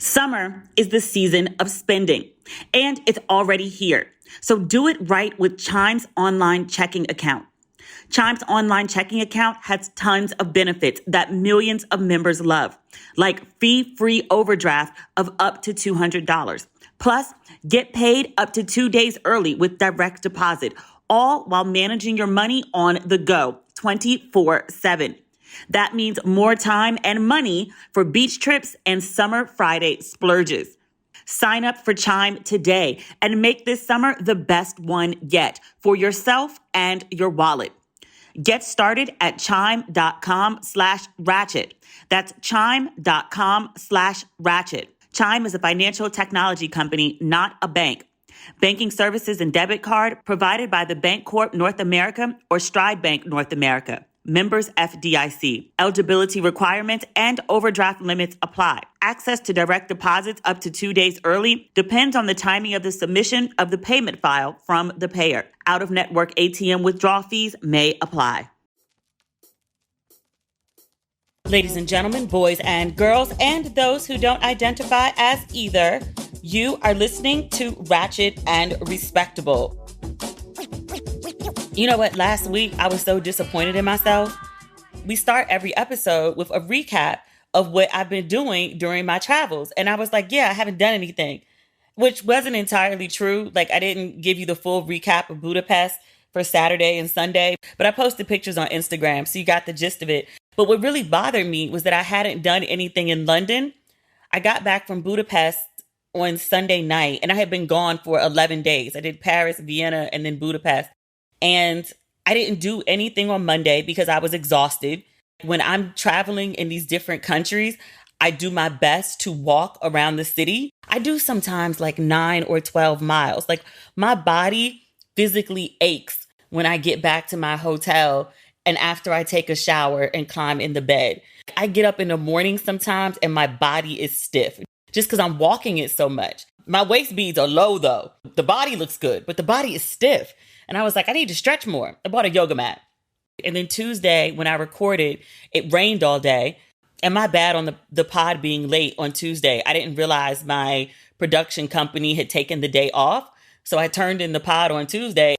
Summer is the season of spending, and it's already here. So do it right with Chime's online checking account. Chime's online checking account has tons of benefits that millions of members love, like fee-free overdraft of up to $200. Plus, get paid up to 2 days early with direct deposit, all while managing your money on the go 24/7. That means more time and money for beach trips and summer Friday splurges. Sign up for Chime today and make this summer the best one yet for yourself and your wallet. Get started at chime.com/ratchet. That's chime.com/ratchet. Chime is a financial technology company, not a bank. Banking services and debit card provided by the Bancorp North America or Stride Bank North America. Members FDIC. Eligibility requirements and overdraft limits apply. Access to direct deposits up to 2 days early depends on the timing of the submission of the payment file from the payer. Out-of-network ATM withdrawal fees may apply. Ladies and gentlemen, boys and girls, and those who don't identify as either, you are listening to Ratchet and Respectable. You know what? Last week, I was so disappointed in myself. We start every episode with a recap of what I've been doing during my travels. And I was like, yeah, I haven't done anything, which wasn't entirely true. Like, I didn't give you the full recap of Budapest for Saturday and Sunday, but I posted pictures on Instagram, so you got the gist of it. But what really bothered me was that I hadn't done anything in London. I got back from Budapest on Sunday night, and I had been gone for 11 days. I did Paris, Vienna, and then Budapest. And I didn't do anything on Monday because I was exhausted. When I'm traveling in these different countries, I do my best to walk around the city. I do sometimes like 9 or 12 miles. Like, my body physically aches when I get back to my hotel and after I take a shower and climb in the bed. I get up in the morning sometimes and my body is stiff just because I'm walking it so much. My waist beads are low though. The body looks good, but the body is stiff. And I was like, I need to stretch more. I bought a yoga mat. And then Tuesday, when I recorded, it rained all day. And my bad on the pod being late on Tuesday. I didn't realize my production company had taken the day off. So I turned in the pod on Tuesday.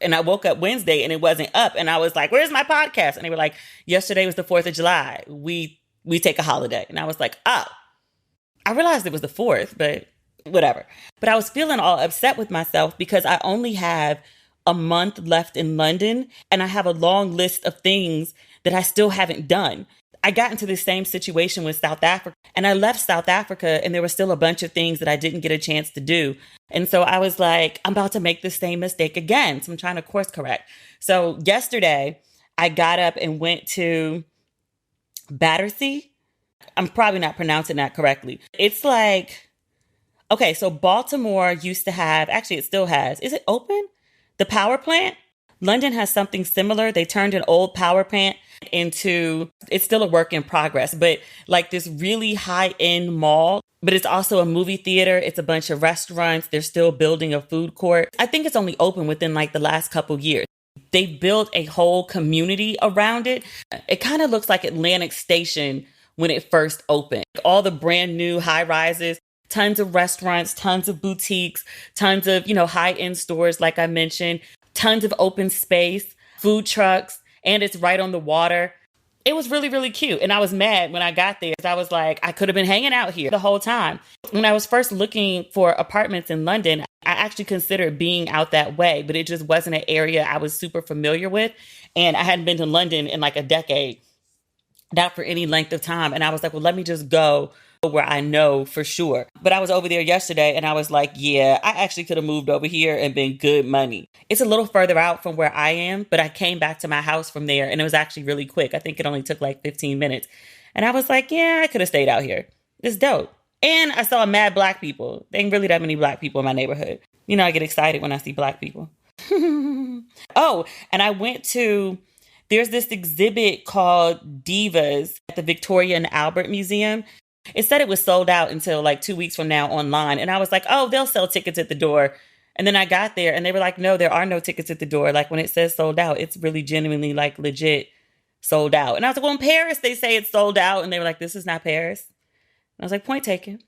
And I woke up Wednesday and it wasn't up. And I was like, where's my podcast? And they were like, yesterday was the 4th of July. We take a holiday. And I was like, oh. I realized it was the 4th, but whatever. But I was feeling all upset with myself because I only have a month left in London, and I have a long list of things that I still haven't done. I got into the same situation with South Africa, and I left South Africa, and there were still a bunch of things that I didn't get a chance to do. And so I was like, I'm about to make the same mistake again. So I'm trying to course correct. So yesterday, I got up and went to Battersea. I'm probably not pronouncing that correctly. It's like, okay, so Baltimore used to have, actually it still has, is it open? The power plant? London has something similar. They turned an old power plant into, it's still a work in progress, but like this really high-end mall, but it's also a movie theater. It's a bunch of restaurants. They're still building a food court. I think it's only open within like the last couple years. They built a whole community around it. It kind of looks like Atlantic Station when it first opened. All the brand new high rises. Tons of restaurants, tons of boutiques, tons of, high-end stores, like I mentioned, tons of open space, food trucks, and it's right on the water. It was really, really cute. And I was mad when I got there. I was like, I could have been hanging out here the whole time. When I was first looking for apartments in London, I actually considered being out that way, but it just wasn't an area I was super familiar with. And I hadn't been to London in like a decade, not for any length of time. And I was like, well, let me just go where I know for sure. But I was over there yesterday and I was like, yeah, I actually could have moved over here and been good money. It's a little further out from where I am, but I came back to my house from there and it was actually really quick. I think it only took like 15 minutes. And I was like, yeah, I could have stayed out here. It's dope. And I saw mad black people. There ain't really that many black people in my neighborhood. I get excited when I see black people. Oh, and I went to, there's this exhibit called Divas at the Victoria and Albert Museum. It said it was sold out until like 2 weeks from now online. And I was like, oh, they'll sell tickets at the door. And then I got there and they were like, no, there are no tickets at the door. Like when it says sold out, it's really genuinely like legit sold out. And I was like, well, in Paris, they say it's sold out. And they were like, this is not Paris. And I was like, point taken.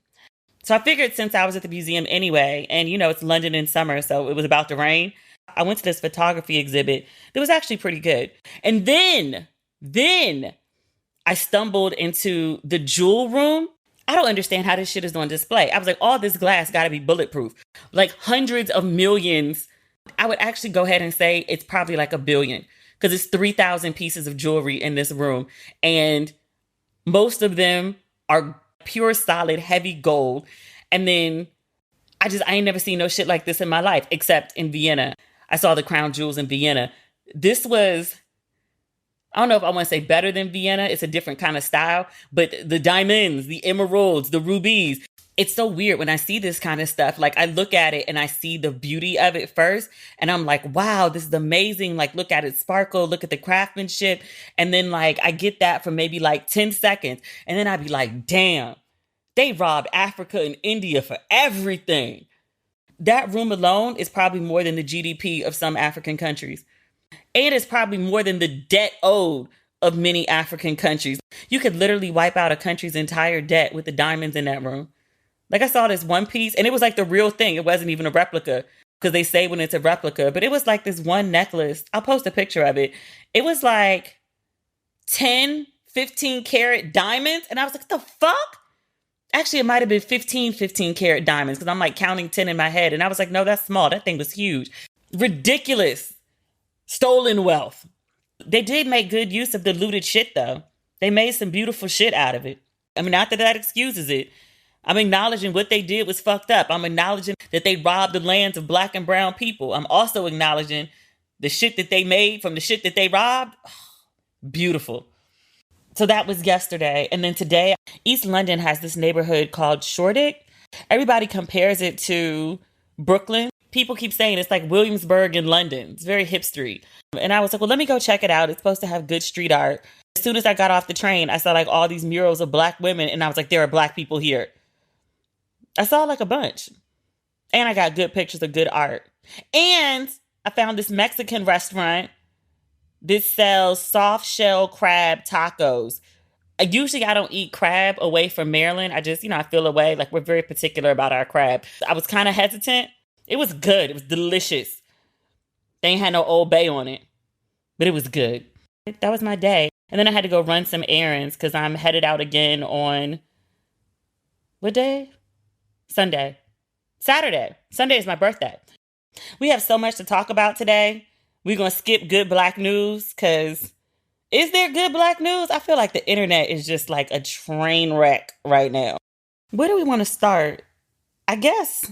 So I figured since I was at the museum anyway, and it's London in summer, so it was about to rain, I went to this photography exhibit that was actually pretty good. And then I stumbled into the jewel room. I don't understand how this shit is on display. I was like, all this glass got to be bulletproof. Like hundreds of millions. I would actually go ahead and say it's probably like 1 billion because it's 3,000 pieces of jewelry in this room. And most of them are pure, solid, heavy gold. And then I ain't never seen no shit like this in my life, except in Vienna. I saw the crown jewels in Vienna. This was, I don't know if I want to say better than Vienna. It's a different kind of style, but the diamonds, the emeralds, the rubies. It's so weird when I see this kind of stuff. Like I look at it and I see the beauty of it first. And I'm like, wow, this is amazing. Like look at it sparkle, look at the craftsmanship. And then like I get that for maybe like 10 seconds. And then I'd be like, damn, they robbed Africa and India for everything. That room alone is probably more than the GDP of some African countries. And it's probably more than the debt owed of many African countries. You could literally wipe out a country's entire debt with the diamonds in that room. Like I saw this one piece and it was like the real thing. It wasn't even a replica because they say when it's a replica, but it was like this one necklace. I'll post a picture of it. It was like 10, 15 karat diamonds. And I was like, what the fuck? Actually, it might have been 15 karat diamonds because I'm like counting 10 in my head. And I was like, no, that's small. That thing was huge. Ridiculous. Stolen wealth. They did make good use of the looted shit, though. They made some beautiful shit out of it. I mean, not that that excuses it. I'm acknowledging what they did was fucked up. I'm acknowledging that they robbed the lands of Black and brown people. I'm also acknowledging the shit that they made from the shit that they robbed. Beautiful. So that was yesterday. And then today, East London has this neighborhood called Shoreditch. Everybody compares it to Brooklyn. People keep saying it's like Williamsburg in London. It's very hipstery. And I was like, well, let me go check it out. It's supposed to have good street art. As soon as I got off the train, I saw like all these murals of Black women. And I was like, there are Black people here. I saw like a bunch. And I got good pictures of good art. And I found this Mexican restaurant. This sells soft shell crab tacos. Usually I don't eat crab away from Maryland. I just, I feel away. Like we're very particular about our crab. I was kind of hesitant. It was good. It was delicious. They ain't had no Old Bay on it, but it was good. That was my day. And then I had to go run some errands because I'm headed out again on, what day? Sunday. Saturday. Sunday is my birthday. We have so much to talk about today. We're going to skip good Black news because is there good Black news? I feel like the internet is just like a train wreck right now. Where do we want to start? I guess.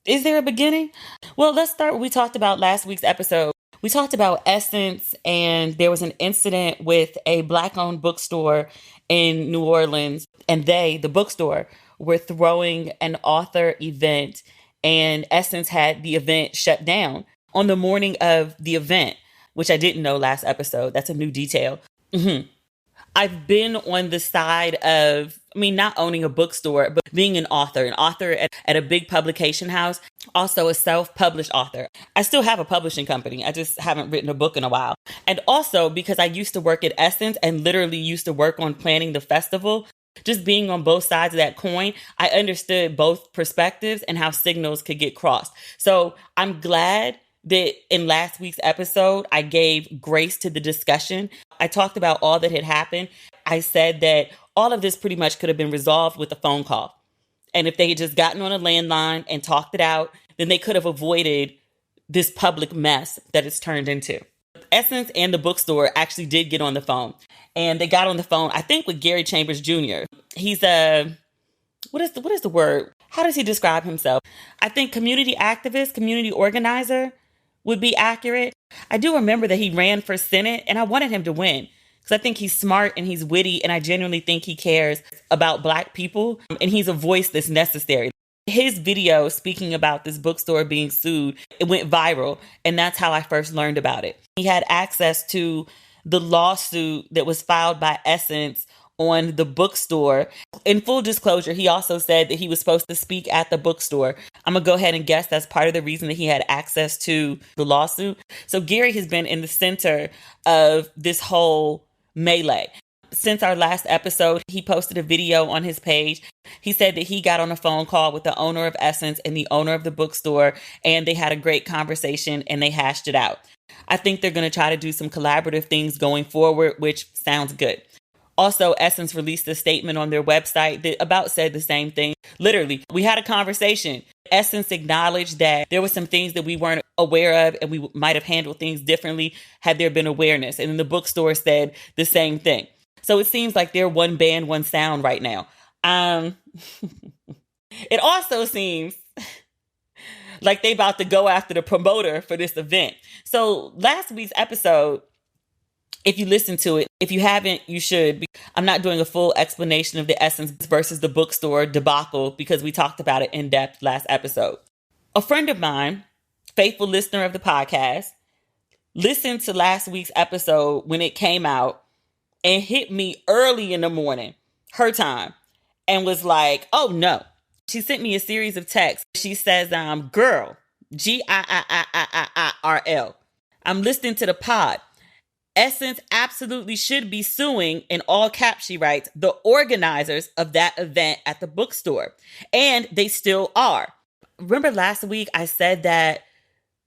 Is there a beginning? Well, let's start what we talked about last week's episode. We talked about Essence, and there was an incident with a Black-owned bookstore in New Orleans, and the bookstore, were throwing an author event, and Essence had the event shut down on the morning of the event, which I didn't know last episode. That's a new detail. I've been on the side of, not owning a bookstore, but being an author at a big publication house, also a self-published author. I still have a publishing company. I just haven't written a book in a while. And also because I used to work at Essence and literally used to work on planning the festival, just being on both sides of that coin, I understood both perspectives and how signals could get crossed. So I'm glad that in last week's episode, I gave grace to the discussion. I talked about all that had happened. I said that all of this pretty much could have been resolved with a phone call. And if they had just gotten on a landline and talked it out, then they could have avoided this public mess that it's turned into. Essence and the bookstore actually did get on the phone. And they got on the phone, I think, with Gary Chambers Jr. He's what is the word? How does he describe himself? I think community activist, community organizer would be accurate. I do remember that he ran for Senate and I wanted him to win because I think he's smart and he's witty and I genuinely think he cares about Black people and he's a voice that's necessary. His video speaking about this bookstore being sued, it went viral and that's how I first learned about it. He had access to the lawsuit that was filed by Essence on the bookstore. In full disclosure, he also said that he was supposed to speak at the bookstore. I'm going to go ahead and guess that's part of the reason that he had access to the lawsuit. So Gary has been in the center of this whole melee. Since our last episode, he posted a video on his page. He said that he got on a phone call with the owner of Essence and the owner of the bookstore, and they had a great conversation and they hashed it out. I think they're going to try to do some collaborative things going forward, which sounds good. Also, Essence released a statement on their website that about said the same thing. Literally, we had a conversation. Essence acknowledged that there were some things that we weren't aware of and we might have handled things differently had there been awareness. And then the bookstore said the same thing. So it seems like they're one band, one sound right now. It also seems like they about to go after the promoter for this event. So last week's episode, if you listen to it, if you haven't, you should. I'm not doing a full explanation of the Essence versus the bookstore debacle because we talked about it in depth last episode. A friend of mine, faithful listener of the podcast, listened to last week's episode when it came out and hit me early in the morning, her time, and was like, oh no. She sent me a series of texts. She says, girl, GIIIIIRL. I'm listening to the pod. Essence absolutely should be suing, in all caps she writes, the organizers of that event at the bookstore. And they still are. Remember last week I said that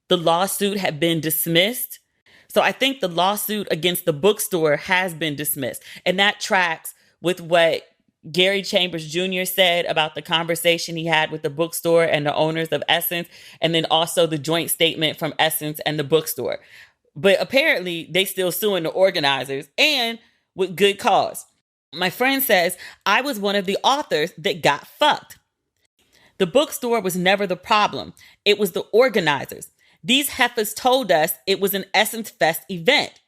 the lawsuit had been dismissed? So I think the lawsuit against the bookstore has been dismissed. And that tracks with what Gary Chambers Jr. said about the conversation he had with the bookstore and the owners of Essence, and then also the joint statement from Essence and the bookstore. But apparently they still suing the organizers, and with good cause. My friend says, I was one of the authors that got fucked. The bookstore was never the problem. It was the organizers. These heifers told us it was an Essence Fest event.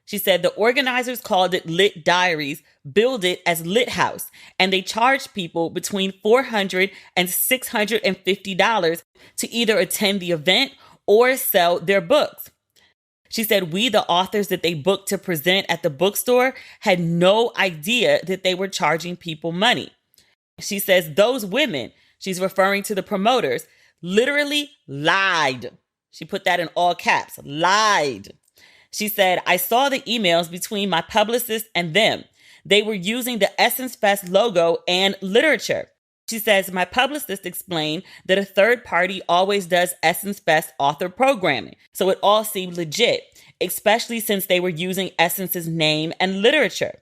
She said the organizers called it Lit Diaries, billed it as Lit House, and they charged people between $400 and $650 to either attend the event or sell their books. She said we, the authors that they booked to present at the bookstore, had no idea that they were charging people money. She says those women, she's referring to the promoters, literally lied. She put that in all caps, lied. She said, I saw the emails between my publicist and them. They were using the Essence Fest logo and literature. She says, my publicist explained that a third party always does Essence Fest author programming. So it all seemed legit, especially since they were using Essence's name and literature.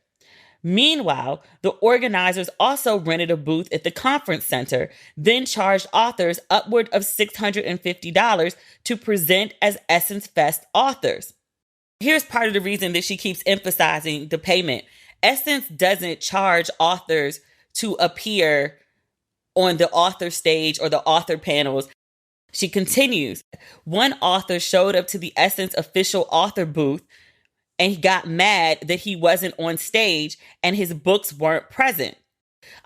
Meanwhile, the organizers also rented a booth at the conference center, then charged authors upward of $650 to present as Essence Fest authors. Here's part of the reason that she keeps emphasizing the payment. Essence doesn't charge authors to appear on the author stage or the author panels. She continues, one author showed up to the Essence official author booth and he got mad that he wasn't on stage and his books weren't present.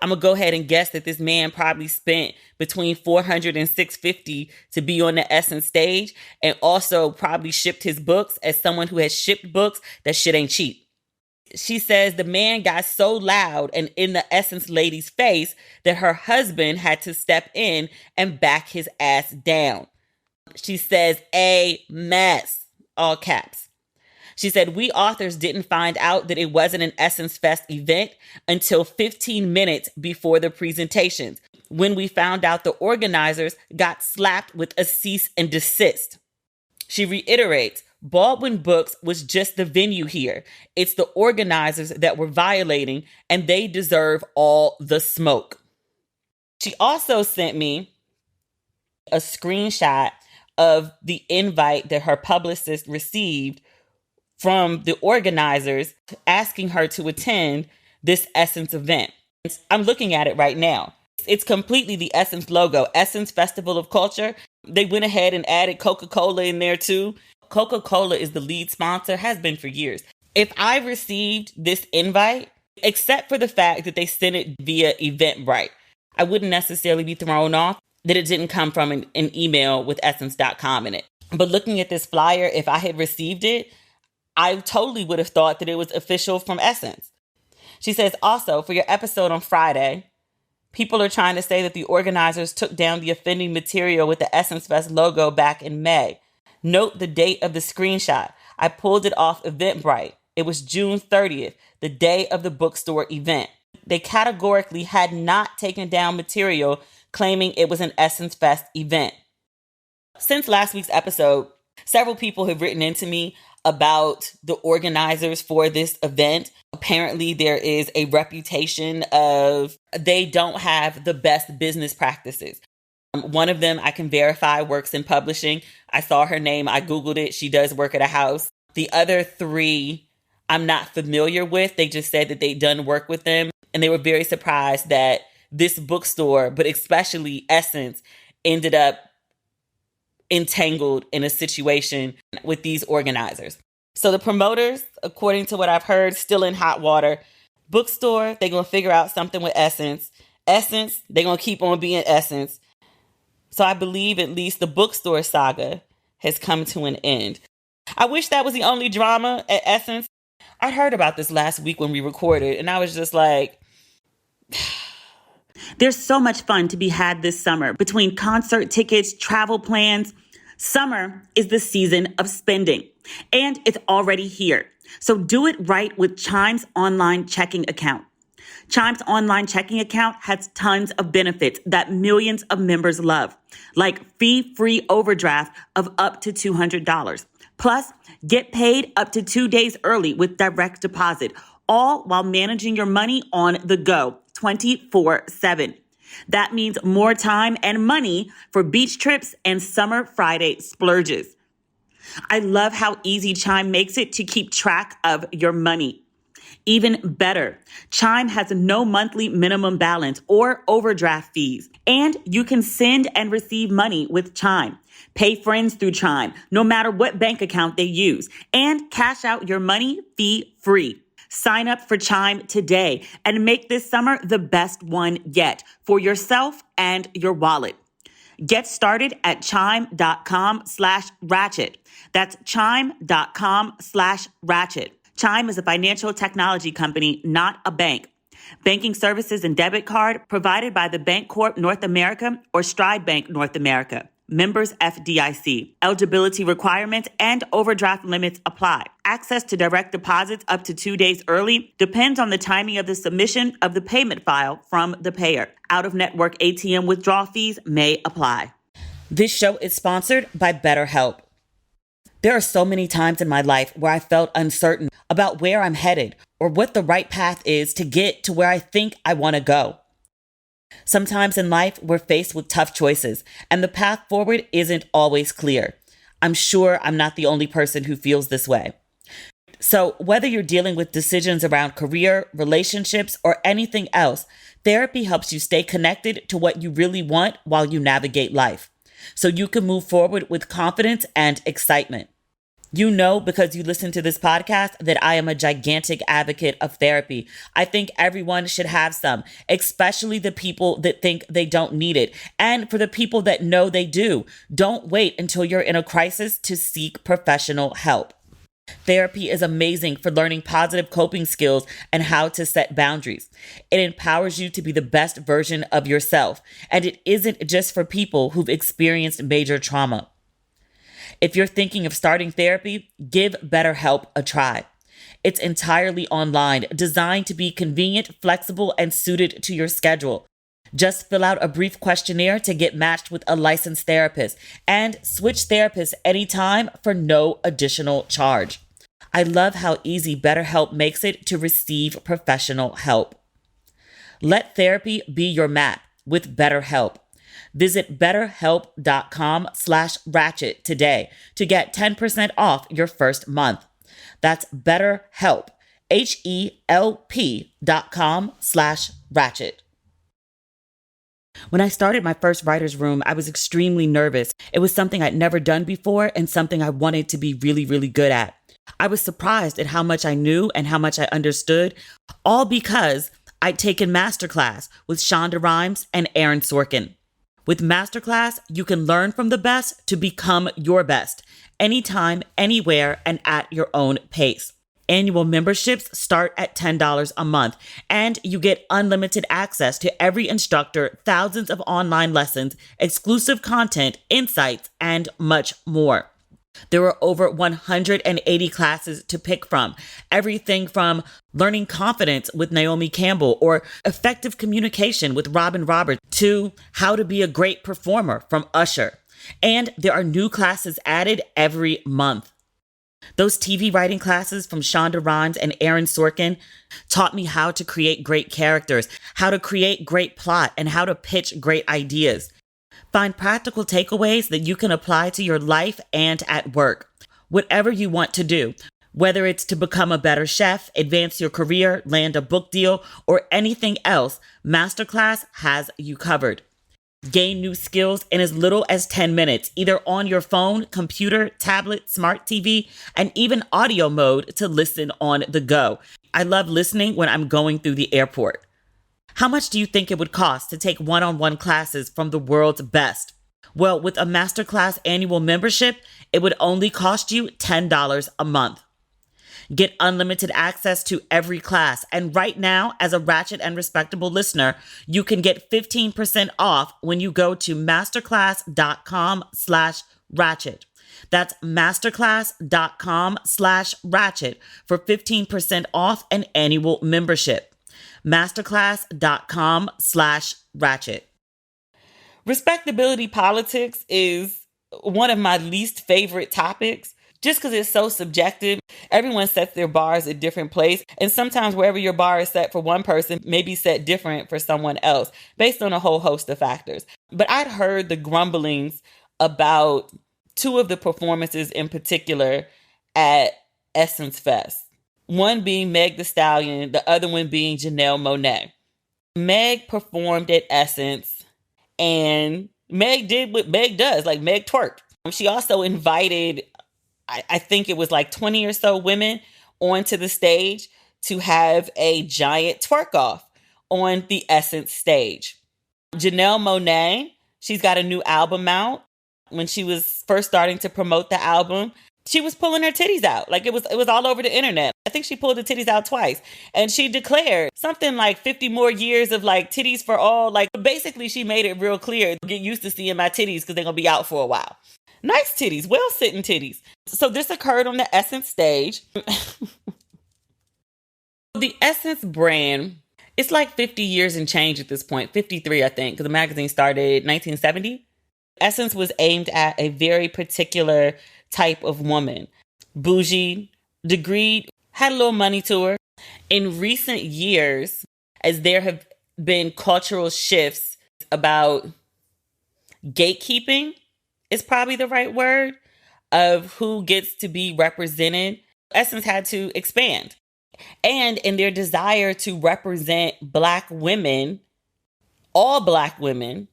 I'm going to go ahead and guess that this man probably spent between $400 and $650 to be on the Essence stage, and also probably shipped his books. As someone who has shipped books, that shit ain't cheap. She says the man got so loud and in the Essence lady's face that her husband had to step in and back his ass down. She says, a mess, all caps. She said, we authors didn't find out that it wasn't an Essence Fest event until 15 minutes before the presentations, when we found out the organizers got slapped with a cease and desist. She reiterates, Baldwin Books was just the venue here. It's the organizers that were violating, and they deserve all the smoke. She also sent me a screenshot of the invite that her publicist received from the organizers asking her to attend this Essence event. I'm looking at it right now. It's completely the Essence logo, Essence Festival of Culture. They went ahead and added Coca-Cola in there too. Coca-Cola is the lead sponsor, has been for years. If I received this invite, except for the fact that they sent it via Eventbrite, I wouldn't necessarily be thrown off that it didn't come from an email with essence.com in it. But looking at this flyer, if I had received it, I totally would have thought that it was official from Essence. She says, also, for your episode on Friday, people are trying to say that the organizers took down the offending material with the Essence Fest logo back in May. Note the date of the screenshot. I pulled it off Eventbrite. It was June 30th, the day of the bookstore event. They categorically had not taken down material claiming it was an Essence Fest event. Since last week's episode, several people have written into me about the organizers for this event. Apparently, there is a reputation of they don't have the best business practices. One of them I can verify works in publishing. I saw her name. I Googled it. She does work at a house. The other three I'm not familiar with. They just said that they'd done work with them. And they were very surprised that this bookstore, but especially Essence, ended up entangled in a situation with these organizers. So the promoters, according to what I've heard, still in hot water. Bookstore, they're going to figure out something with Essence. Essence, they're going to keep on being Essence. So I believe at least the bookstore saga has come to an end. I wish that was the only drama at Essence. I heard about this last week when we recorded, and I was just like, there's so much fun to be had this summer between concert tickets, travel plans. Summer is the season of spending, and it's already here. So do it right with Chime's online checking account. Chime's online checking account has tons of benefits that millions of members love, like fee-free overdraft of up to $200. Plus, get paid up to 2 days early with direct deposit, all while managing your money on the go 24/7. That means more time and money for beach trips and summer Friday splurges. I love how easy Chime makes it to keep track of your money. Even better, Chime has no monthly minimum balance or overdraft fees, and you can send and receive money with Chime. Pay friends through Chime, no matter what bank account they use, and cash out your money fee-free. Sign up for Chime today and make this summer the best one yet for yourself and your wallet. Get started at chime.com/ratchet. That's chime.com/ratchet. Chime is a financial technology company, not a bank. Banking services and debit card provided by the Bancorp North America or Stride Bank North America. Members FDIC. Eligibility requirements and overdraft limits apply. Access to direct deposits up to 2 days early depends on the timing of the submission of the payment file from the payer. Out-of-network ATM withdrawal fees may apply. This show is sponsored by BetterHelp. There are so many times in my life where I felt uncertain about where I'm headed or what the right path is to get to where I think I want to go. Sometimes in life, we're faced with tough choices, and the path forward isn't always clear. I'm sure I'm not the only person who feels this way. So whether you're dealing with decisions around career, relationships, or anything else, therapy helps you stay connected to what you really want while you navigate life, so you can move forward with confidence and excitement. You know, because you listen to this podcast, that I am a gigantic advocate of therapy. I think everyone should have some, especially the people that think they don't need it. And for the people that know they do, don't wait until you're in a crisis to seek professional help. Therapy is amazing for learning positive coping skills and how to set boundaries. It empowers you to be the best version of yourself. And it isn't just for people who've experienced major trauma. If you're thinking of starting therapy, give BetterHelp a try. It's entirely online, designed to be convenient, flexible, and suited to your schedule. Just fill out a brief questionnaire to get matched with a licensed therapist and switch therapists anytime for no additional charge. I love how easy BetterHelp makes it to receive professional help. Let therapy be your map with BetterHelp. Visit betterhelp.com/ratchet today to get 10% off your first month. That's BetterHelp, HELP.com/ratchet. When I started my first writer's room, I was extremely nervous. It was something I'd never done before and something I wanted to be really, really good at. I was surprised at how much I knew and how much I understood, all because I'd taken Masterclass with Shonda Rhimes and Aaron Sorkin. With Masterclass, you can learn from the best to become your best, anytime, anywhere, and at your own pace. Annual memberships start at $10 a month, and you get unlimited access to every instructor, thousands of online lessons, exclusive content, insights, and much more. There were over 180 classes to pick from. Everything from learning confidence with Naomi Campbell or effective communication with Robin Roberts to how to be a great performer from Usher. And there are new classes added every month. Those TV writing classes from Shonda Rhimes and Aaron Sorkin taught me how to create great characters, how to create great plot, and how to pitch great ideas. Find practical takeaways that you can apply to your life and at work. Whatever you want to do, whether it's to become a better chef, advance your career, land a book deal, or anything else, Masterclass has you covered. Gain new skills in as little as 10 minutes, either on your phone, computer, tablet, smart TV, and even audio mode to listen on the go. I love listening when I'm going through the airport. How much do you think it would cost to take one-on-one classes from the world's best? Well, with a Masterclass annual membership, it would only cost you $10 a month. Get unlimited access to every class. And right now, as a Ratchet and Respectable listener, you can get 15% off when you go to masterclass.com/ratchet. That's masterclass.com/ratchet for 15% off an annual membership. Masterclass.com/ratchet. Respectability politics is one of my least favorite topics just because it's so subjective. Everyone sets their bars at different places. And sometimes wherever your bar is set for one person may be set different for someone else based on a whole host of factors. But I'd heard the grumblings about two of the performances in particular at Essence Fest. One being Meg Thee Stallion, the other one being Janelle Monae. Meg performed at Essence and Meg did what Meg does, like Meg twerked. She also invited, I think it was like 20 or so women onto the stage to have a giant twerk off on the Essence stage. Janelle Monae, she's got a new album out. When she was first starting to promote the album, she was pulling her titties out. Like it was all over the internet. I think she pulled the titties out twice. And she declared something like 50 more years of like titties for all. Like basically she made it real clear. Get used to seeing my titties because they're going to be out for a while. Nice titties, well-sitting titties. So this occurred on the Essence stage. The Essence brand, it's like 50 years and change at this point. 53, I think, because the magazine started 1970. Essence was aimed at a very particular type of woman. Bougie, degreed, had a little money to her. In recent years, as there have been cultural shifts about gatekeeping, is probably the right word, of who gets to be represented, Essence had to expand. And in their desire to represent Black women, all Black women,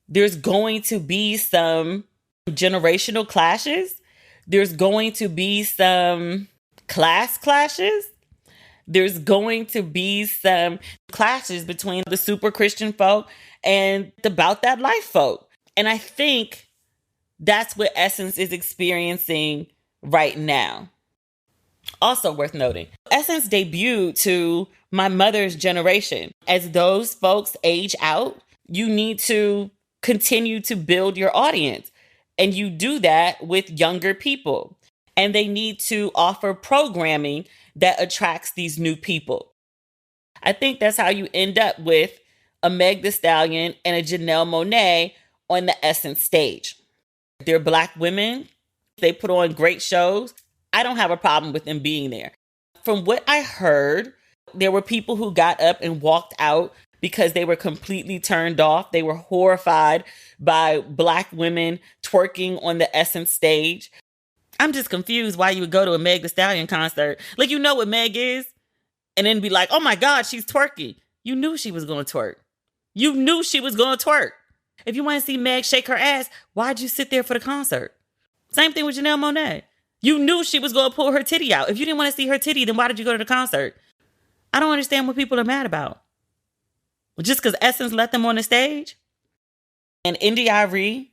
there's going to be some generational clashes. There's going to be some class clashes. There's going to be some clashes between the super Christian folk and the About That Life folk. And I think that's what Essence is experiencing right now. Also worth noting, Essence debuted to my mother's generation. As those folks age out, you need to continue to build your audience. And you do that with younger people. And they need to offer programming that attracts these new people. I think that's how you end up with a Meg Thee Stallion and a Janelle Monae on the Essence stage. They're Black women. They put on great shows. I don't have a problem with them being there. From what I heard, there were people who got up and walked out because they were completely turned off. They were horrified by Black women twerking on the Essence stage. I'm just confused why you would go to a Meg Thee Stallion concert. Like, you know what Meg is? And then be like, oh my God, she's twerking. You knew she was going to twerk. You knew she was going to twerk. If you want to see Meg shake her ass, why'd you sit there for the concert? Same thing with Janelle Monae. You knew she was going to pull her titty out. If you didn't want to see her titty, then why did you go to the concert? I don't understand what people are mad about. Just because Essence let them on the stage? And India.Arie,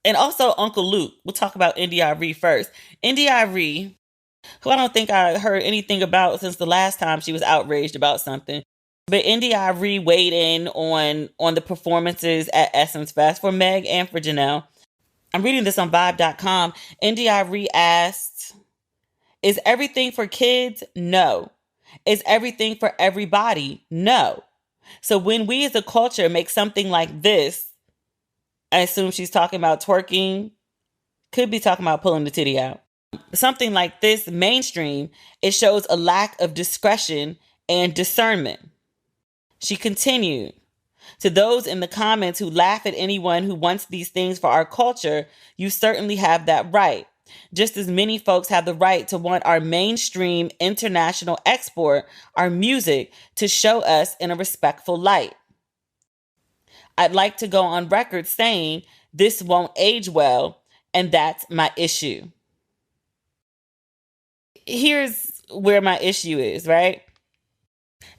and also Uncle Luke. We'll talk about India.Arie first. India.Arie, who I don't think I heard anything about since the last time she was outraged about something. But India.Arie weighed in on the performances at Essence Fest for Meg and for Janelle. I'm reading this on vibe.com. NDIRE asked, is everything for kids? No. Is everything for everybody? No. So when we as a culture make something like this, I assume she's talking about twerking, could be talking about pulling the titty out. Something like this mainstream, it shows a lack of discretion and discernment. She continued, to those in the comments who laugh at anyone who wants these things for our culture, you certainly have that right. Just as many folks have the right to want our mainstream international export, our music, to show us in a respectful light. I'd like to go on record saying this won't age well, and that's my issue. Here's where my issue is, right?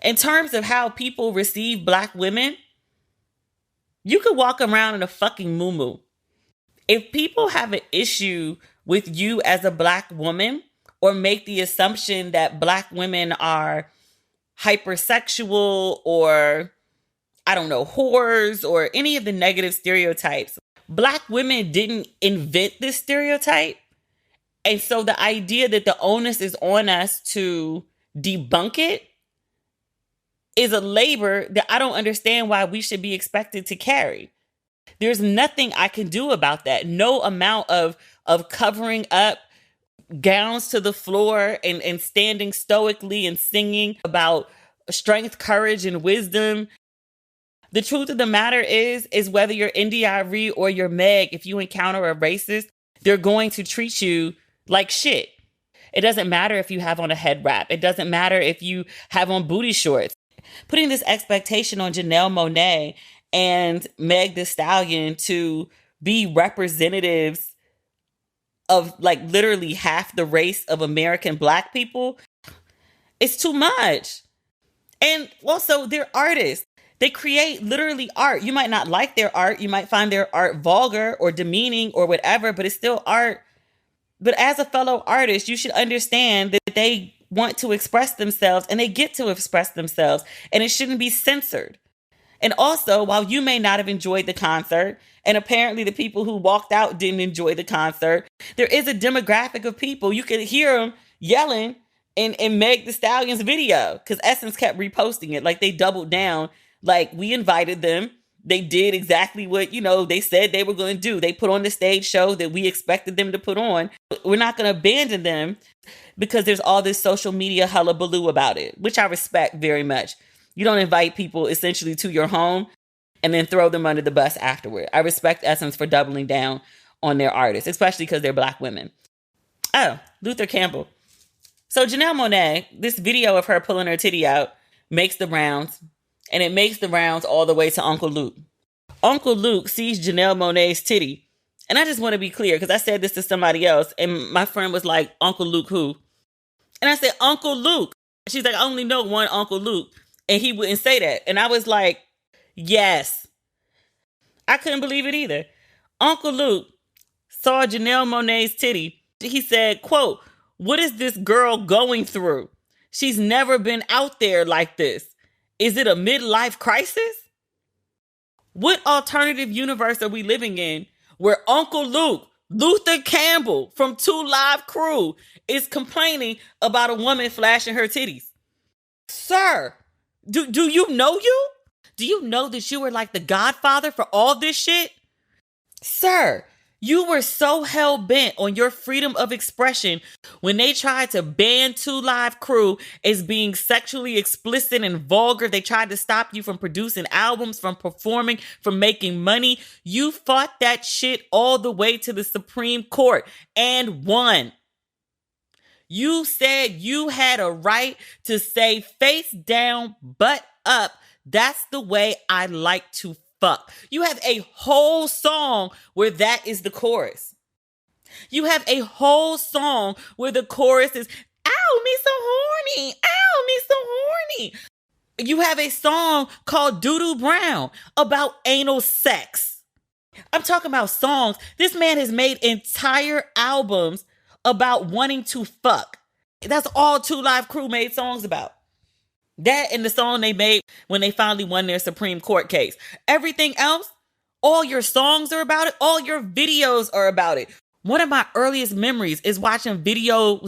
In terms of how people receive Black women, you could walk around in a fucking muumuu. If people have an issue with you as a Black woman or make the assumption that Black women are hypersexual or, I don't know, whores or any of the negative stereotypes, Black women didn't invent this stereotype. And so the idea that the onus is on us to debunk it is a labor that I don't understand why we should be expected to carry. There's nothing I can do about that. No amount of covering up gowns to the floor and standing stoically and singing about strength, courage, and wisdom. The truth of the matter is whether you're NDIRE or you're Meg, if you encounter a racist, they're going to treat you like shit. It doesn't matter if you have on a head wrap. It doesn't matter if you have on booty shorts. Putting this expectation on Janelle Monae and Meg Thee Stallion to be representatives of like literally half the race of American Black people, it's too much. And also, they're artists. They create literally art. You might not like their art. You might find their art vulgar or demeaning or whatever, but it's still art. But as a fellow artist, you should understand that they want to express themselves and they get to express themselves, and it shouldn't be censored. And also, while you may not have enjoyed the concert, and apparently the people who walked out didn't enjoy the concert, there is a demographic of people. You could hear them yelling in Meg Thee Stallion's video because Essence kept reposting it. Like they doubled down. Like we invited them. They did exactly what, they said they were going to do. They put on the stage show that we expected them to put on. We're not going to abandon them because there's all this social media hullabaloo about it, which I respect very much. You don't invite people essentially to your home and then throw them under the bus afterward. I respect Essence for doubling down on their artists, especially because they're Black women. Oh, Luther Campbell. So Janelle Monae, this video of her pulling her titty out makes the rounds. And it makes the rounds all the way to Uncle Luke. Uncle Luke sees Janelle Monae's titty. And I just want to be clear because I said this to somebody else. And my friend was like, Uncle Luke who? And I said, Uncle Luke. She's like, I only know one Uncle Luke. And he wouldn't say that. And I was like, yes. I couldn't believe it either. Uncle Luke saw Janelle Monae's titty. He said, quote, what is this girl going through? She's never been out there like this. Is it a midlife crisis? What alternative universe are we living in where Uncle Luke, Luther Campbell from 2 Live Crew, is complaining about a woman flashing her titties? Sir, do you know you? Do you know that you were like the godfather for all this shit? Sir, you were so hell-bent on your freedom of expression when they tried to ban 2 Live Crew as being sexually explicit and vulgar. They tried to stop you from producing albums, from performing, from making money. You fought that shit all the way to the Supreme Court and won. You said you had a right to say face down, butt up. That's the way I like to fuck. You have a whole song where that is the chorus. You have a whole song where the chorus is, ow, me so horny. Ow, me so horny. You have a song called Doodoo Brown about anal sex. I'm talking about songs. This man has made entire albums about wanting to fuck. That's all 2 Live Crew made songs about. That and the song they made when they finally won their Supreme Court case. Everything else, All your songs are about it. All your videos are about it. One of my earliest memories is watching video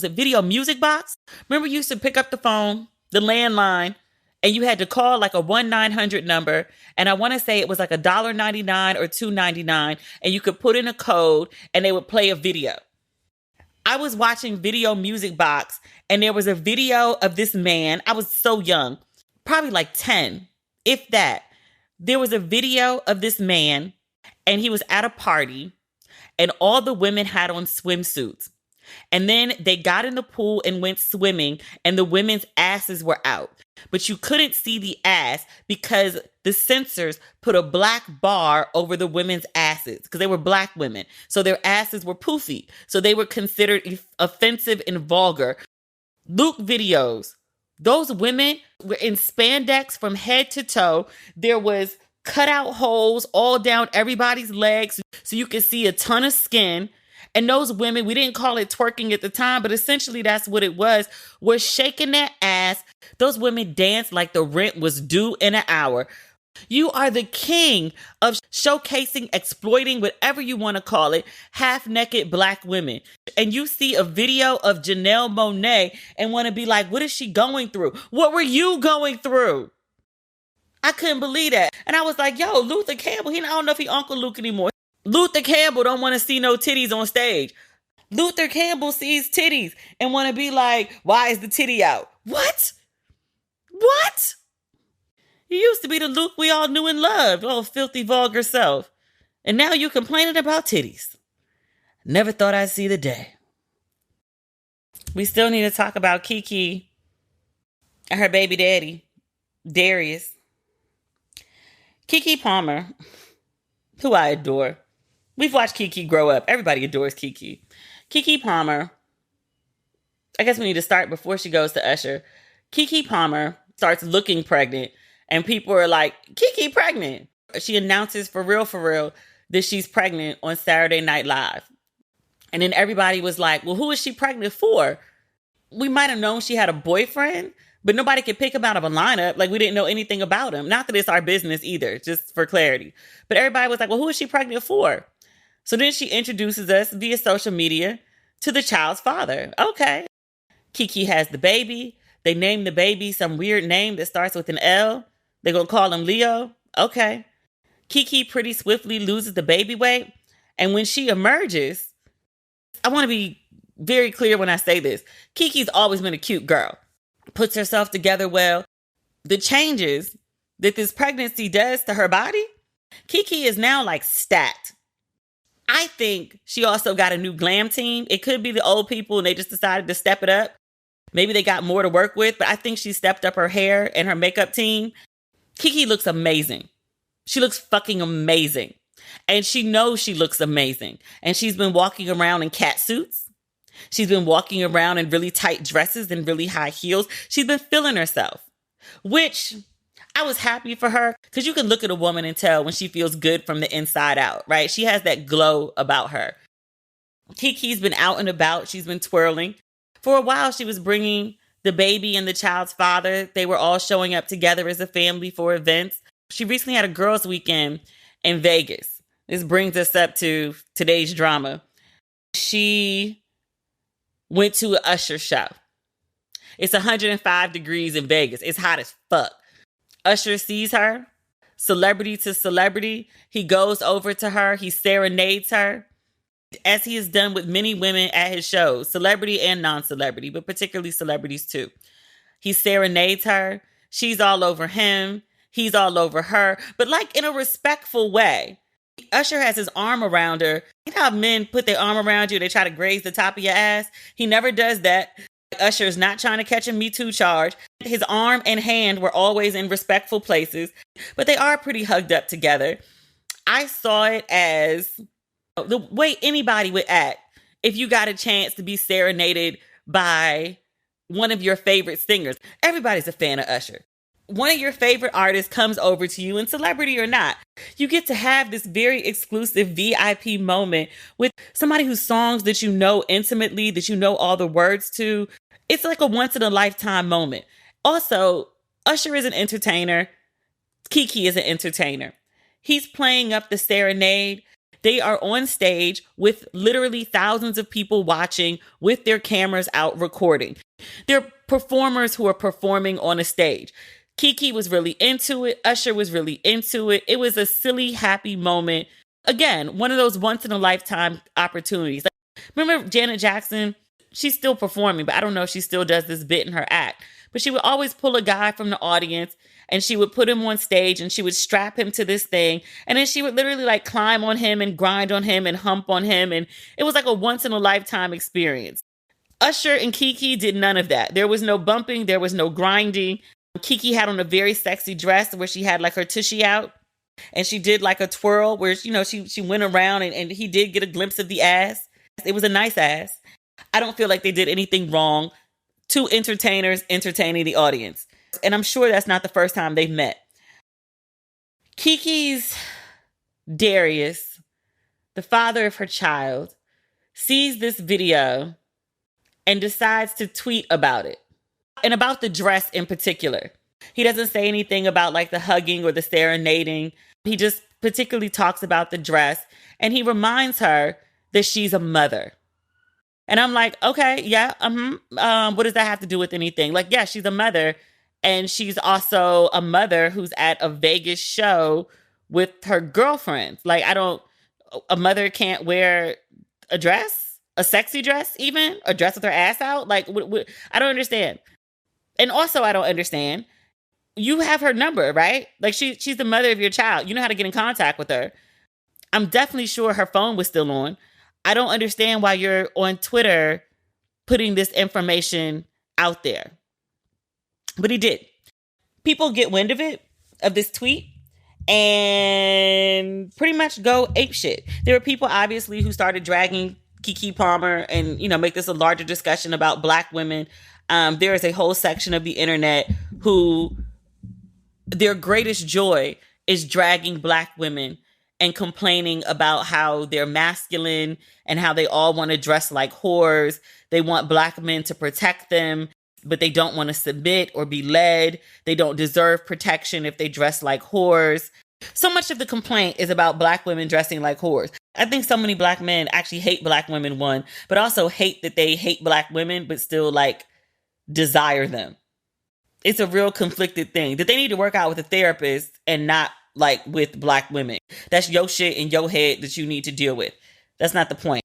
music box? Remember you used to pick up the phone, the landline, and you had to call like a 1-900 number. And I want to say it was like $1.99 or $2.99. And you could put in a code and they would play a video. I was watching video music box and there was a video of this man. I was so young, probably like 10, if that. There was a video of this man and he was at a party and all the women had on swimsuits. And then they got in the pool and went swimming and the women's asses were out. But you couldn't see the ass because the censors put a black bar over the women's asses because they were black women. So their asses were poofy. So they were considered offensive and vulgar. Luke videos. Those women were in spandex from head to toe. There was cutout holes all down everybody's legs so you could see a ton of skin. And those women, we didn't call it twerking at the time, but essentially that's what it was, were shaking their ass. Those women danced like the rent was due in an hour. You are the king of showcasing, exploiting, whatever you want to call it, half-naked black women. And you see a video of Janelle Monae and want to be like, what is she going through? What were you going through? I couldn't believe that. And I was like, yo, Luther Campbell, I don't know if he Uncle Luke anymore. Luther Campbell don't want to see no titties on stage. Luther Campbell sees titties and want to be like, why is the titty out? What? What? You used to be the Luke we all knew and loved, oh, filthy, vulgar self. And now you're complaining about titties. Never thought I'd see the day. We still need to talk about Keke and her baby daddy, Darius. Keke Palmer, who I adore. We've watched Keke grow up. Everybody adores Keke. Keke Palmer, I guess we need to start before she goes to Usher. Keke Palmer starts looking pregnant and people are like, Keke pregnant. She announces for real, that she's pregnant on Saturday Night Live. And then everybody was like, well, who is she pregnant for? We might have known she had a boyfriend, but nobody could pick him out of a lineup. Like we didn't know anything about him. Not that it's our business either, just for clarity. But everybody was like, well, who is she pregnant for? So then she introduces us via social media to the child's father. Okay. Keke has the baby. They named the baby some weird name that starts with an L. They're going to call him Leo. Okay. Keke pretty swiftly loses the baby weight. And when she emerges, I want to be very clear when I say this. Keke's always been a cute girl. Puts herself together well. The changes that this pregnancy does to her body, Keke is now like stacked. I think she also got a new glam team. It could be the old people and they just decided to step it up. Maybe they got more to work with, but I think she stepped up her hair and her makeup team. Keke looks amazing. She looks fucking amazing. And she knows she looks amazing. And she's been walking around in cat suits. She's been walking around in really tight dresses and really high heels. She's been feeling herself, which I was happy for her because you can look at a woman and tell when she feels good from the inside out, right? She has that glow about her. Keke's been out and about. She's been twirling. For a while, she was bringing the baby and the child's father. They were all showing up together as a family for events. She recently had a girls' weekend in Vegas. This brings us up to today's drama. She went to an Usher show. It's 105 degrees in Vegas. It's hot as fuck. Usher sees her, celebrity to celebrity. He goes over to her. He serenades her, as he has done with many women at his shows, celebrity and non-celebrity, but particularly celebrities too. He serenades her. She's all over him. He's all over her, but like in a respectful way. Usher has his arm around her. You know how men put their arm around you, they try to graze the top of your ass? He never does that. Usher is not trying to catch a Me Too charge. His arm and hand were always in respectful places, but they are pretty hugged up together. I saw it as the way anybody would act if you got a chance to be serenaded by one of your favorite singers. Everybody's a fan of Usher. One of your favorite artists comes over to you, and celebrity or not, you get to have this very exclusive VIP moment with somebody whose songs that you know intimately, that you know all the words to. It's like a once-in-a-lifetime moment. Also, Usher is an entertainer. Keke is an entertainer. He's playing up the serenade. They are on stage with literally thousands of people watching with their cameras out recording. They're performers who are performing on a stage. Keke was really into it. Usher was really into it. It was a silly, happy moment. Again, one of those once in a lifetime opportunities. Like, remember Janet Jackson? She's still performing, but I don't know if she still does this bit in her act. But she would always pull a guy from the audience and she would put him on stage and she would strap him to this thing. And then she would literally like climb on him and grind on him and hump on him. And it was like a once in a lifetime experience. Usher and Keke did none of that. There was no bumping. There was no grinding. Keke had on a very sexy dress where she had like her tushy out. And she did like a twirl where, you know, she went around and he did get a glimpse of the ass. It was a nice ass. I don't feel like they did anything wrong. Two entertainers entertaining the audience. And I'm sure that's not the first time they've met. Keke's Darius, the father of her child, sees this video and decides to tweet about it. And about the dress in particular. He doesn't say anything about like the hugging or the serenading. He just particularly talks about the dress. And he reminds her that she's a mother. And I'm like, okay, yeah, what does that have to do with anything? Like, yeah, she's a mother. And she's also a mother who's at a Vegas show with her girlfriends. Like, a mother can't wear a dress, a sexy dress even, a dress with her ass out. Like, I don't understand. And also, I don't understand. You have her number, right? Like, she's the mother of your child. You know how to get in contact with her. I'm definitely sure her phone was still on. I don't understand why you're on Twitter putting this information out there. But he did. People get wind of it, of this tweet, and pretty much go apeshit. There were people, obviously, who started dragging Keke Palmer and, you know, make this a larger discussion about Black women. There is a whole section of the internet who their greatest joy is dragging Black women and complaining about how they're masculine and how they all want to dress like whores. They want Black men to protect them, but they don't want to submit or be led. They don't deserve protection if they dress like whores. So much of the complaint is about Black women dressing like whores. I think so many Black men actually hate Black women, one, but also hate that they hate Black women, but still like desire them. It's a real conflicted thing that they need to work out with a therapist and not like with Black women. That's your shit in your head that you need to deal with. That's not the point.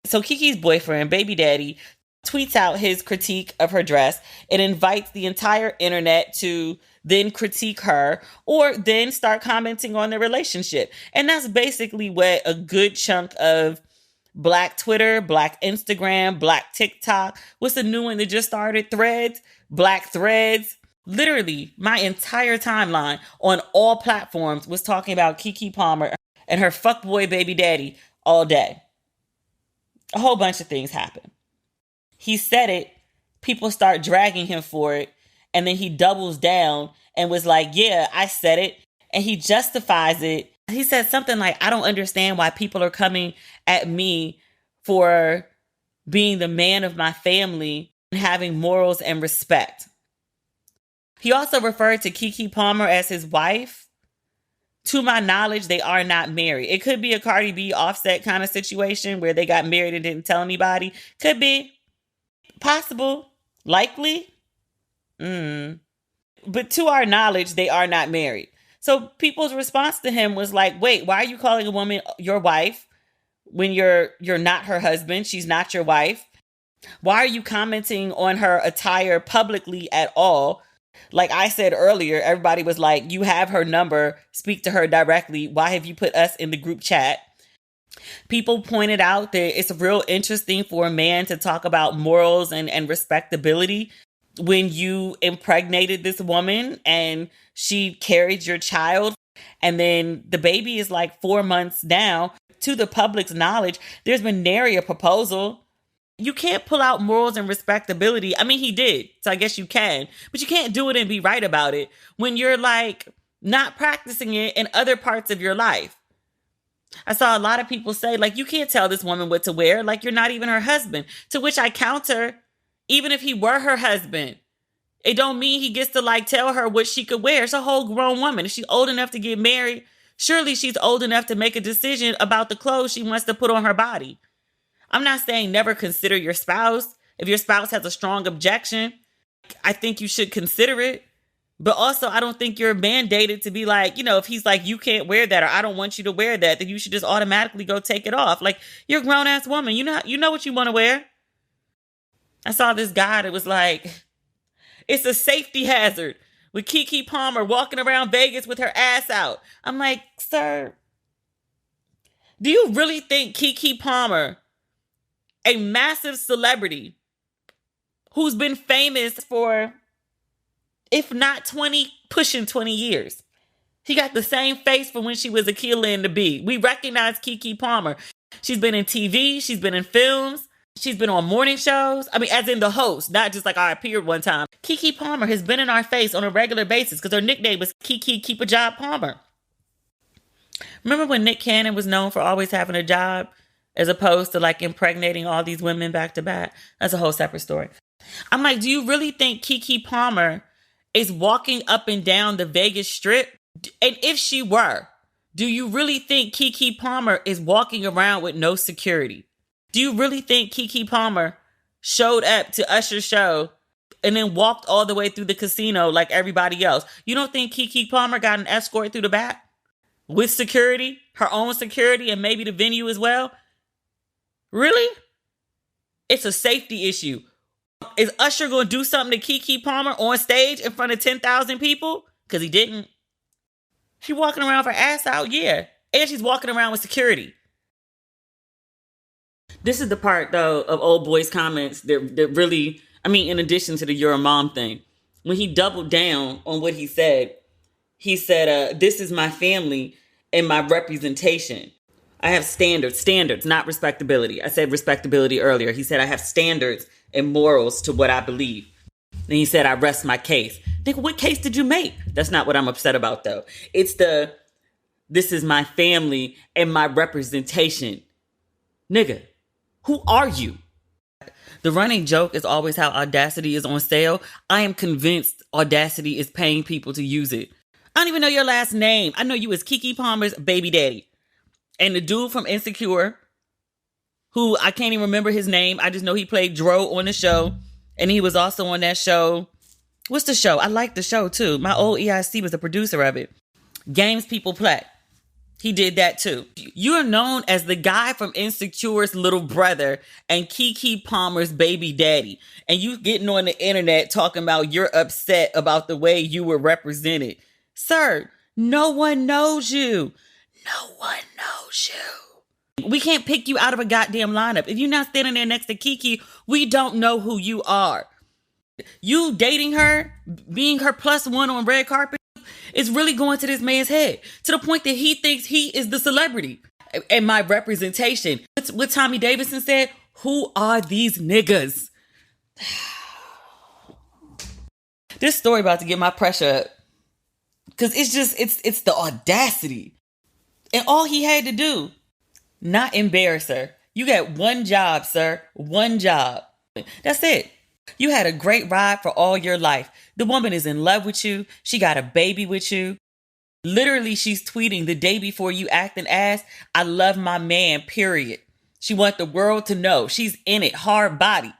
So Keke's boyfriend, baby daddy, tweets out his critique of her dress and invites the entire internet to then critique her or then start commenting on their relationship. And that's basically what a good chunk of Black Twitter, Black Instagram, Black TikTok, what's the new one that just started? Threads, Black Threads. Literally, my entire timeline on all platforms was talking about Keke Palmer and her fuckboy baby daddy all day. A whole bunch of things happen. He said it, people start dragging him for it, and then he doubles down and was like, yeah, I said it. And he justifies it. He said something like, I don't understand why people are coming at me for being the man of my family and having morals and respect. He also referred to Keke Palmer as his wife. To my knowledge, they are not married. It could be a Cardi B Offset kind of situation where they got married and didn't tell anybody. Could be. Possible. Likely. But to our knowledge, they are not married. So people's response to him was like, wait, why are you calling a woman your wife when you're not her husband? She's not your wife. Why are you commenting on her attire publicly at all? Like I said earlier, everybody was like, you have her number, speak to her directly. Why have you put us in the group chat? People pointed out that it's real interesting for a man to talk about morals and respectability when you impregnated this woman and she carried your child. And then the baby is like 4 months now. To the public's knowledge, there's been nary a proposal. You can't pull out morals and respectability. I mean, he did, so I guess you can. But you can't do it and be right about it when you're like not practicing it in other parts of your life. I saw a lot of people say, like, you can't tell this woman what to wear. Like, you're not even her husband. To which I counter, even if he were her husband, it don't mean he gets to like tell her what she could wear. It's a whole grown woman. If she's old enough to get married, Surely she's old enough to make a decision about the clothes she wants to put on her body. I'm not saying never consider your spouse. If your spouse has a strong objection, I think you should consider it. But also, I don't think you're mandated to be like, if he's like, you can't wear that, or I don't want you to wear that, then you should just automatically go take it off. Like, you're a grown ass woman. You know what you want to wear. I saw this guy that was like, it's a safety hazard with Keke Palmer walking around Vegas with her ass out. I'm like, sir, do you really think Keke Palmer, a massive celebrity who's been famous for, if not 20, pushing 20 years. She got the same face from when she was Akilah in the Bee. We recognize Keke Palmer. She's been in TV. She's been in films. She's been on morning shows. I mean, as in the host, not just like I appeared one time. Keke Palmer has been in our face on a regular basis because her nickname was Keke Keep a Job Palmer. Remember when Nick Cannon was known for always having a job as opposed to like impregnating all these women back to back? That's a whole separate story. I'm like, do you really think Keke Palmer is walking up and down the Vegas Strip? And if she were, do you really think Keke Palmer is walking around with no security? Do you really think Keke Palmer showed up to Usher's show and then walked all the way through the casino like everybody else? You don't think Keke Palmer got an escort through the back with security, her own security, and maybe the venue as well? Really? It's a safety issue. Is Usher going to do something to Keke Palmer on stage in front of 10,000 people? Because he didn't. She walking around with her ass out, yeah. And she's walking around with security. This is the part, though, of old boy's comments that really, in addition to the you're a mom thing, when he doubled down on what he said, this is my family and my representation. I have standards, not respectability. I said respectability earlier. He said, I have standards and morals to what I believe. Then he said, I rest my case. Think, what case did you make? That's not what I'm upset about, though. It's this is my family and my representation. Nigga, who are you? The running joke is always how Audacity is on sale. I am convinced Audacity is paying people to use it. I don't even know your last name. I know you as Keke Palmer's baby daddy. And the dude from Insecure, who I can't even remember his name. I just know he played Dro on the show. And he was also on that show. What's the show? I like the show too. My old EIC was the producer of it. Games People Play. He did that too. You're known as the guy from Insecure's little brother and Keke Palmer's baby daddy. And you getting on the internet talking about you're upset about the way you were represented. Sir, no one knows you. No one knows you. We can't pick you out of a goddamn lineup. If you're not standing there next to Keke, we don't know who you are. You dating her, being her plus one on red carpet, is really going to this man's head to the point that he thinks he is the celebrity and my representation. That's what Tommy Davidson said. Who are these niggas? This story about to get my pressure up because it's the audacity. And all he had to do, not embarrass her. You got one job, sir. One job. That's it. You had a great ride for all your life. The woman is in love with you. She got a baby with you. Literally, she's tweeting the day before you acting ass, I love my man, period. She want the world to know. She's in it, hard body.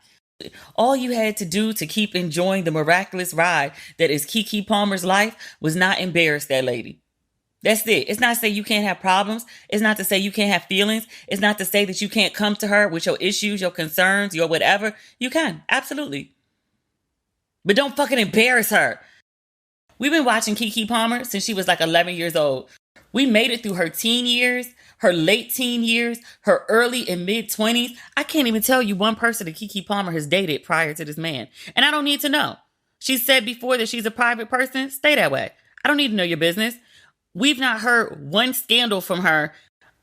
All you had to do to keep enjoying the miraculous ride that is Keke Palmer's life was not embarrass that lady. That's it. It's not to say you can't have problems. It's not to say you can't have feelings. It's not to say that you can't come to her with your issues, your concerns, your whatever. You can. Absolutely. But don't fucking embarrass her. We've been watching Keke Palmer since she was like 11 years old. We made it through her teen years, her late teen years, her early and mid 20s. I can't even tell you one person that Keke Palmer has dated prior to this man. And I don't need to know. She said before that she's a private person. Stay that way. I don't need to know your business. We've not heard one scandal from her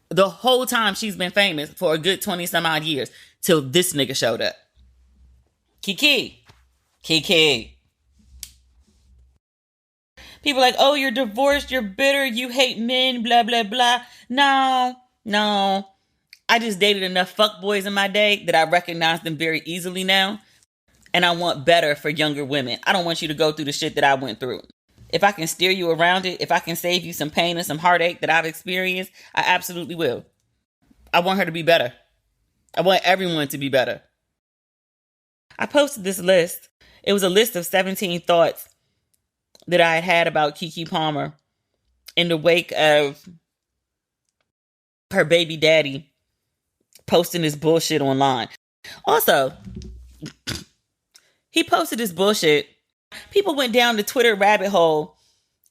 the whole time she's been famous for a good 20 some odd years till this nigga showed up. Keke. People like, oh, you're divorced, you're bitter, you hate men, blah, blah, blah. No. I just dated enough fuckboys in my day that I recognize them very easily now. And I want better for younger women. I don't want you to go through the shit that I went through. If I can steer you around it, if I can save you some pain and some heartache that I've experienced, I absolutely will. I want her to be better. I want everyone to be better. I posted this list. It was a list of 17 thoughts that I had about Keke Palmer in the wake of her baby daddy posting this bullshit online. Also, he posted this bullshit. People went down the Twitter rabbit hole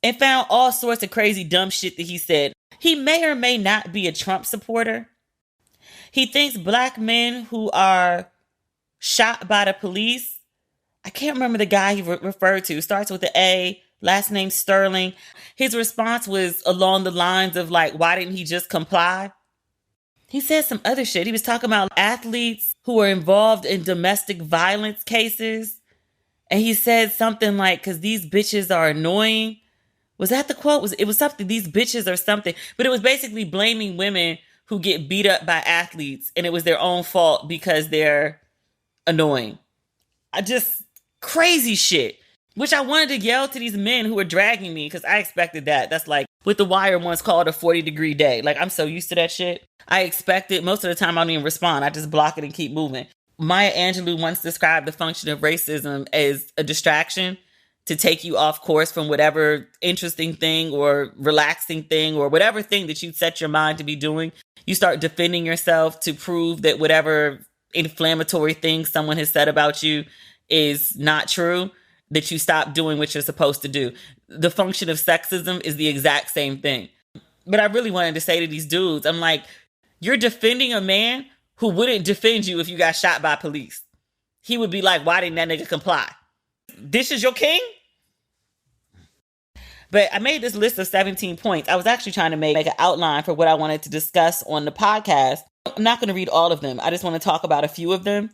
and found all sorts of crazy dumb shit that he said. He may or may not be a Trump supporter. He thinks black men who are shot by the police, I can't remember the guy he referred to, starts with the A, last name Sterling. His response was along the lines of like, why didn't he just comply? He said some other shit. He was talking about athletes who are involved in domestic violence cases. And he said something like, because these bitches are annoying. Was that the quote? It was something, these bitches or something. But it was basically blaming women who get beat up by athletes. And it was their own fault because they're annoying. Just crazy shit. Which I wanted to yell to these men who were dragging me because I expected that. That's like what The Wire once called a 40-degree day. Like, I'm so used to that shit. I expect it. Most of the time, I don't even respond. I just block it and keep moving. Maya Angelou once described the function of racism as a distraction to take you off course from whatever interesting thing or relaxing thing or whatever thing that you set your mind to be doing. You start defending yourself to prove that whatever inflammatory thing someone has said about you is not true, that you stop doing what you're supposed to do. The function of sexism is the exact same thing. But I really wanted to say to these dudes, I'm like, you're defending a man who wouldn't defend you if you got shot by police. He would be like, why didn't that nigga comply? This is your king? But I made this list of 17 points. I was actually trying to make an outline for what I wanted to discuss on the podcast. I'm not going to read all of them. I just want to talk about a few of them.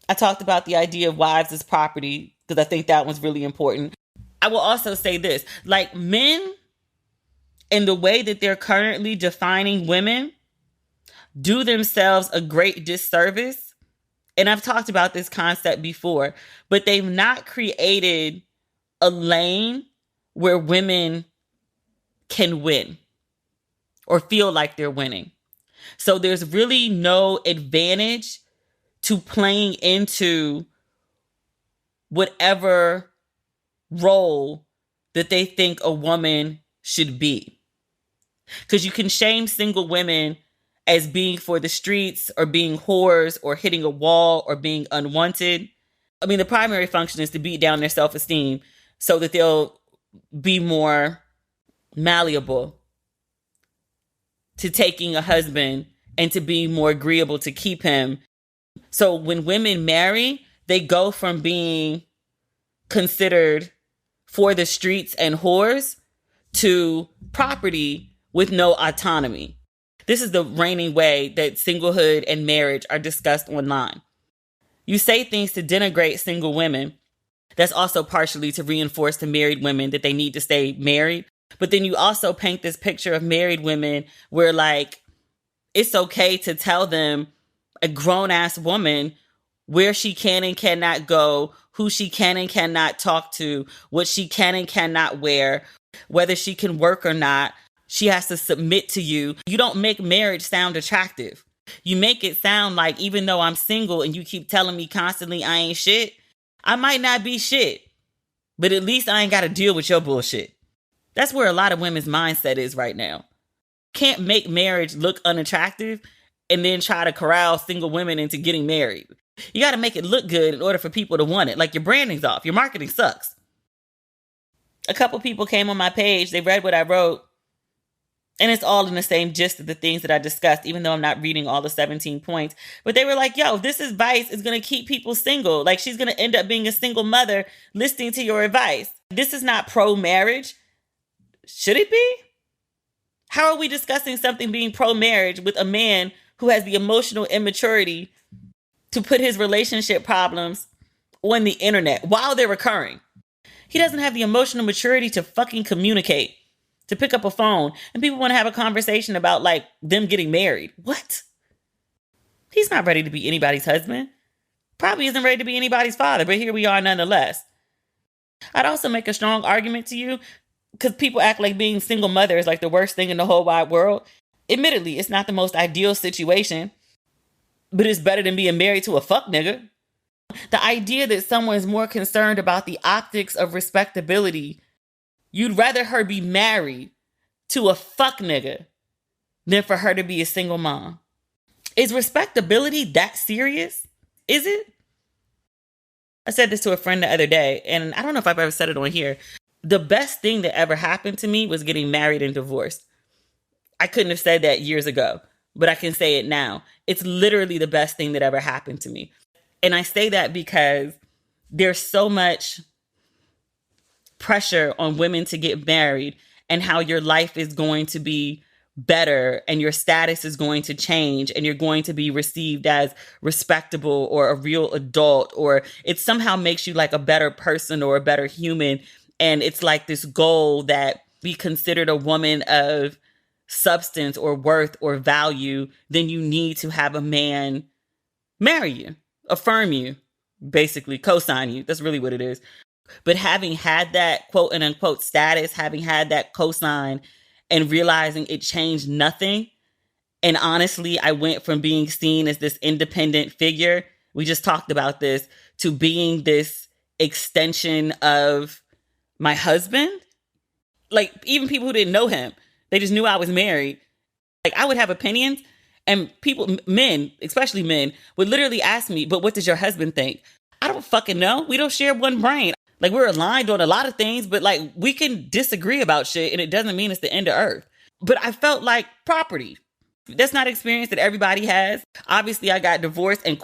I talked about the idea of wives as property because I think that one's really important. I will also say this, like men in the way that they're currently defining women do themselves a great disservice. And I've talked about this concept before, but they've not created a lane where women can win or feel like they're winning. So there's really no advantage to playing into whatever role that they think a woman should be. Because you can shame single women as being for the streets or being whores or hitting a wall or being unwanted. I mean, the primary function is to beat down their self-esteem so that they'll be more malleable to taking a husband and to be more agreeable to keep him. So when women marry, they go from being considered for the streets and whores to property with no autonomy. This is the reigning way that singlehood and marriage are discussed online. You say things to denigrate single women. That's also partially to reinforce to married women that they need to stay married. But then you also paint this picture of married women where like it's okay to tell them, a grown-ass woman, where she can and cannot go, who she can and cannot talk to, what she can and cannot wear, whether she can work or not. She has to submit to you. You don't make marriage sound attractive. You make it sound like even though I'm single and you keep telling me constantly I ain't shit, I might not be shit, but at least I ain't got to deal with your bullshit. That's where a lot of women's mindset is right now. Can't make marriage look unattractive and then try to corral single women into getting married. You got to make it look good in order for people to want it. Like your branding's off. Your marketing sucks. A couple people came on my page. They read what I wrote. And it's all in the same gist of the things that I discussed, even though I'm not reading all the 17 points. But they were like, yo, this advice is going to keep people single. Like she's going to end up being a single mother listening to your advice. This is not pro-marriage. Should it be? How are we discussing something being pro-marriage with a man who has the emotional immaturity to put his relationship problems on the internet while they're occurring? He doesn't have the emotional maturity to fucking communicate, to pick up a phone, and people want to have a conversation about like them getting married. What? He's not ready to be anybody's husband. Probably isn't ready to be anybody's father, but here we are nonetheless. I'd also make a strong argument to you because people act like being single mother is like the worst thing in the whole wide world. Admittedly, it's not the most ideal situation, but it's better than being married to a fuck nigga. The idea that someone's more concerned about the optics of respectability, you'd rather her be married to a fuck nigga than for her to be a single mom. Is respectability that serious? Is it? I said this to a friend the other day, and I don't know if I've ever said it on here. The best thing that ever happened to me was getting married and divorced. I couldn't have said that years ago, but I can say it now. It's literally the best thing that ever happened to me. And I say that because there's so much pressure on women to get married and how your life is going to be better and your status is going to change and you're going to be received as respectable or a real adult, or it somehow makes you like a better person or a better human. And it's like this goal that be considered a woman of substance or worth or value, then you need to have a man marry you, affirm you, basically co-sign you. That's really what it is. But having had that quote and unquote status, having had that cosign and realizing it changed nothing. And honestly, I went from being seen as this independent figure, we just talked about this, to being this extension of my husband. Like even people who didn't know him, they just knew I was married. Like I would have opinions and people, men, especially men, would literally ask me, but what does your husband think? I don't fucking know. We don't share one brain. Like we're aligned on a lot of things, but like we can disagree about shit and it doesn't mean it's the end of earth. But I felt like property. That's not an experience that everybody has. Obviously I got divorced and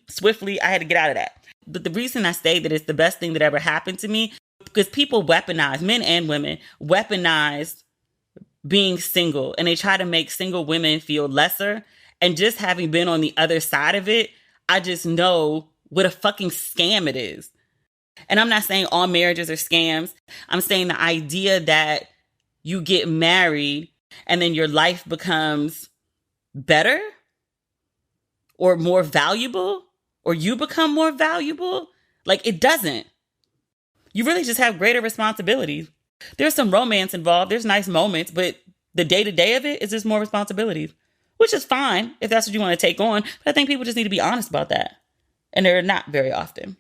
swiftly, I had to get out of that. But the reason I say that it's the best thing that ever happened to me, because people weaponize, men and women, weaponize being single and they try to make single women feel lesser. And just having been on the other side of it, I just know what a fucking scam it is. And I'm not saying all marriages are scams. I'm saying the idea that you get married and then your life becomes better or more valuable, or you become more valuable. Like it doesn't. You really just have greater responsibilities. There's some romance involved. There's nice moments, but the day-to-day of it is just more responsibilities, which is fine if that's what you want to take on. But I think people just need to be honest about that. And they're not very often.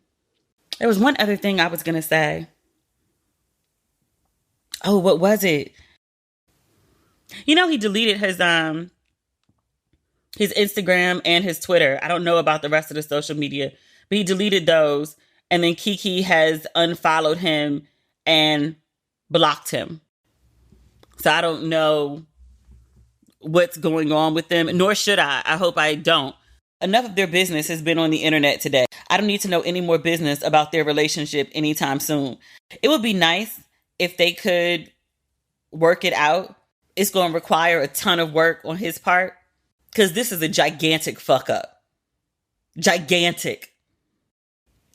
There was one other thing I was going to say. Oh, what was it? You know, he deleted his Instagram and his Twitter. I don't know about the rest of the social media, but he deleted those. And then Keke has unfollowed him and blocked him. So I don't know what's going on with them, nor should I. I hope I don't. Enough of their business has been on the internet today. I don't need to know any more business about their relationship anytime soon. It would be nice if they could work it out. It's going to require a ton of work on his part because this is a gigantic fuck up. Gigantic.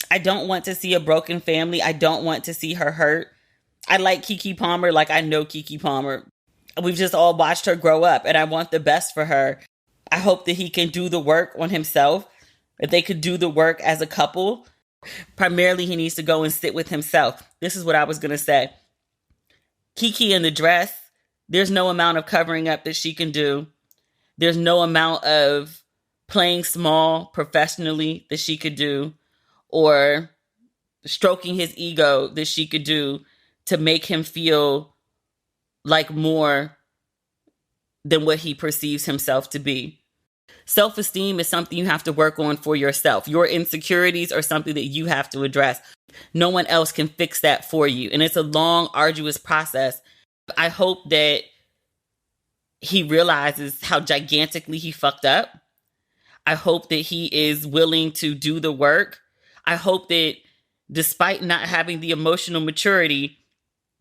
I don't want to see a broken family. I don't want to see her hurt. I like Keke Palmer like I know Keke Palmer. We've just all watched her grow up and I want the best for her. I hope that he can do the work on himself, that they could do the work as a couple. Primarily, he needs to go and sit with himself. This is what I was going to say. Keke in the dress, there's no amount of covering up that she can do. There's no amount of playing small professionally that she could do or stroking his ego that she could do to make him feel like more than what he perceives himself to be. Self-esteem is something you have to work on for yourself. Your insecurities are something that you have to address. No one else can fix that for you. And it's a long, arduous process. I hope that he realizes how gigantically he fucked up. I hope that he is willing to do the work. I hope that despite not having the emotional maturity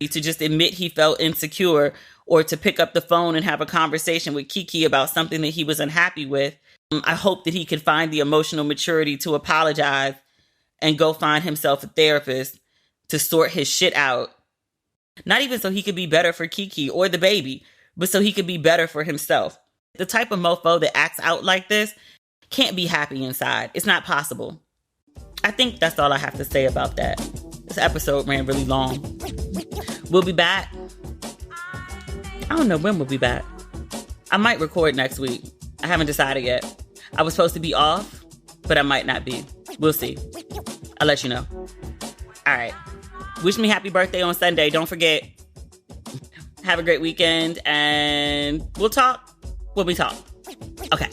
to just admit he felt insecure or to pick up the phone and have a conversation with Keke about something that he was unhappy with, I hope that he can find the emotional maturity to apologize and go find himself a therapist to sort his shit out. Not even so he could be better for Keke or the baby, but so he could be better for himself. The type of mofo that acts out like this can't be happy inside. It's not possible. I think that's all I have to say about that. This episode ran really long. We'll be back I don't know when we'll be back. I might record next week. I haven't decided yet. I was supposed to be off, but I might not be. We'll see. I'll let you know. All right. Wish me happy birthday on Sunday. Don't forget. Have a great weekend, and we'll talk when we talk. Okay.